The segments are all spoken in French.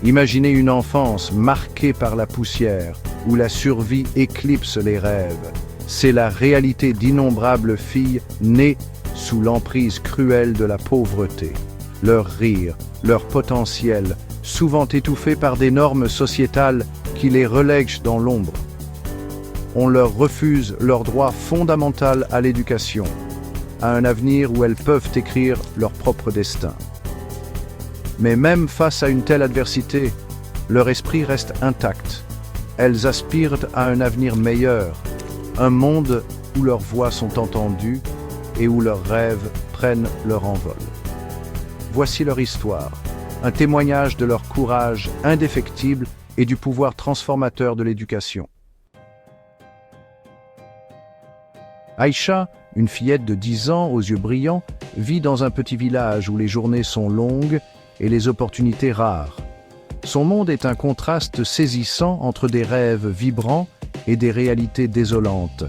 Imaginez une enfance marquée par la poussière, où la survie éclipse les rêves. C'est la réalité d'innombrables filles nées sous l'emprise cruelle de la pauvreté. Leur rire, leur potentiel, souvent étouffé par des normes sociétales qui les relèguent dans l'ombre. On leur refuse leur droit fondamental à l'éducation, à un avenir où elles peuvent écrire leur propre destin. Mais même face à une telle adversité, leur esprit reste intact. Elles aspirent à un avenir meilleur, un monde où leurs voix sont entendues et où leurs rêves prennent leur envol. Voici leur histoire, un témoignage de leur courage indéfectible et du pouvoir transformateur de l'éducation. Aïcha, une fillette de 10 ans aux yeux brillants, vit dans un petit village où les journées sont longues et les opportunités rares. Son monde est un contraste saisissant entre des rêves vibrants et des réalités désolantes.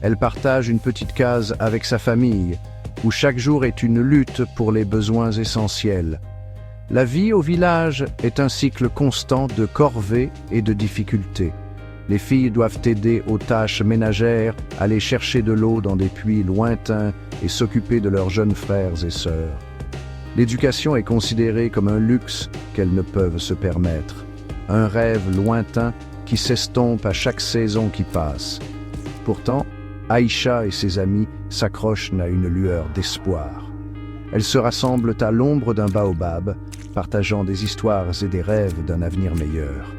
Elle partage une petite case avec sa famille, où chaque jour est une lutte pour les besoins essentiels. La vie au village est un cycle constant de corvées et de difficultés. Les filles doivent aider aux tâches ménagères, aller chercher de l'eau dans des puits lointains et s'occuper de leurs jeunes frères et sœurs. L'éducation est considérée comme un luxe qu'elles ne peuvent se permettre, un rêve lointain qui s'estompe à chaque saison qui passe. Pourtant, Aïcha et ses amis s'accrochent à une lueur d'espoir. Elles se rassemblent à l'ombre d'un baobab, partageant des histoires et des rêves d'un avenir meilleur.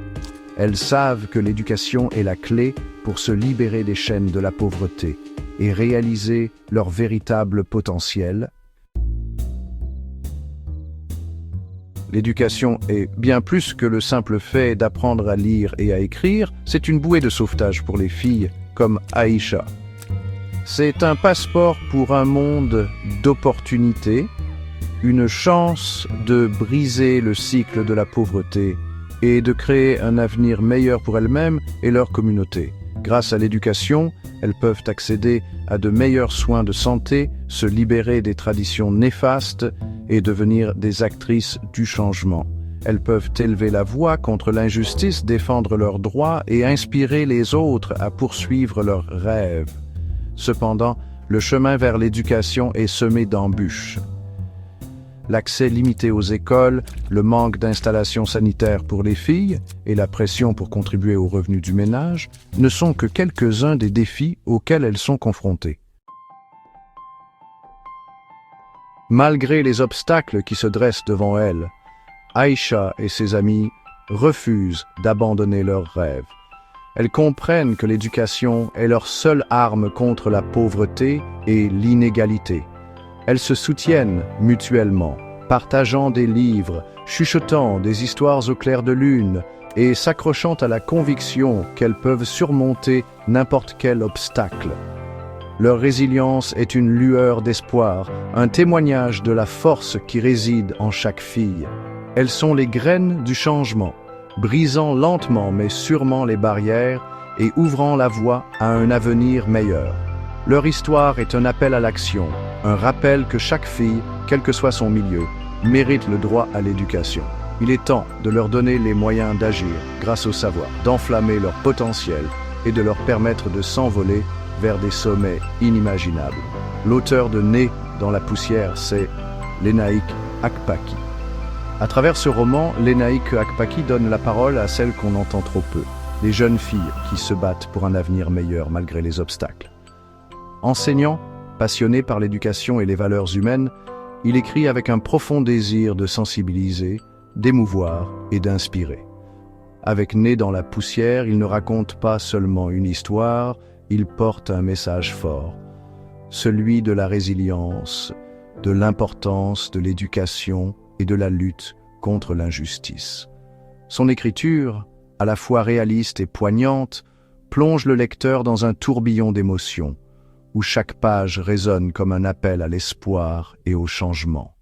Elles savent que l'éducation est la clé pour se libérer des chaînes de la pauvreté et réaliser leur véritable potentiel. L'éducation est bien plus que le simple fait d'apprendre à lire et à écrire, c'est une bouée de sauvetage pour les filles comme Aïcha. C'est un passeport pour un monde d'opportunités, une chance de briser le cycle de la pauvreté et de créer un avenir meilleur pour elles-mêmes et leur communauté. Grâce à l'éducation, elles peuvent accéder à de meilleurs soins de santé, se libérer des traditions néfastes et devenir des actrices du changement. Elles peuvent élever la voix contre l'injustice, défendre leurs droits et inspirer les autres à poursuivre leurs rêves. Cependant, le chemin vers l'éducation est semé d'embûches. L'accès limité aux écoles, le manque d'installations sanitaires pour les filles et la pression pour contribuer aux revenus du ménage ne sont que quelques-uns des défis auxquels elles sont confrontées. Malgré les obstacles qui se dressent devant elles, Aïcha et ses amis refusent d'abandonner leurs rêves. Elles comprennent que l'éducation est leur seule arme contre la pauvreté et l'inégalité. Elles se soutiennent mutuellement, partageant des livres, chuchotant des histoires au clair de lune et s'accrochant à la conviction qu'elles peuvent surmonter n'importe quel obstacle. Leur résilience est une lueur d'espoir, un témoignage de la force qui réside en chaque fille. Elles sont les graines du changement, brisant lentement mais sûrement les barrières et ouvrant la voie à un avenir meilleur. Leur histoire est un appel à l'action, un rappel que chaque fille, quel que soit son milieu, mérite le droit à l'éducation. Il est temps de leur donner les moyens d'agir grâce au savoir, d'enflammer leur potentiel et de leur permettre de s'envoler vers des sommets inimaginables. L'auteur de Né dans la poussière, c'est Lénaïque Akpaki. À travers ce roman, Lénaïque Akpaki donne la parole à celles qu'on entend trop peu, les jeunes filles qui se battent pour un avenir meilleur malgré les obstacles. Enseignant, passionné par l'éducation et les valeurs humaines, il écrit avec un profond désir de sensibiliser, d'émouvoir et d'inspirer. Avec Né dans la poussière, il ne raconte pas seulement une histoire, il porte un message fort, celui de la résilience, de l'importance de l'éducation et de la lutte contre l'injustice. Son écriture, à la fois réaliste et poignante, plonge le lecteur dans un tourbillon d'émotions, où chaque page résonne comme un appel à l'espoir et au changement.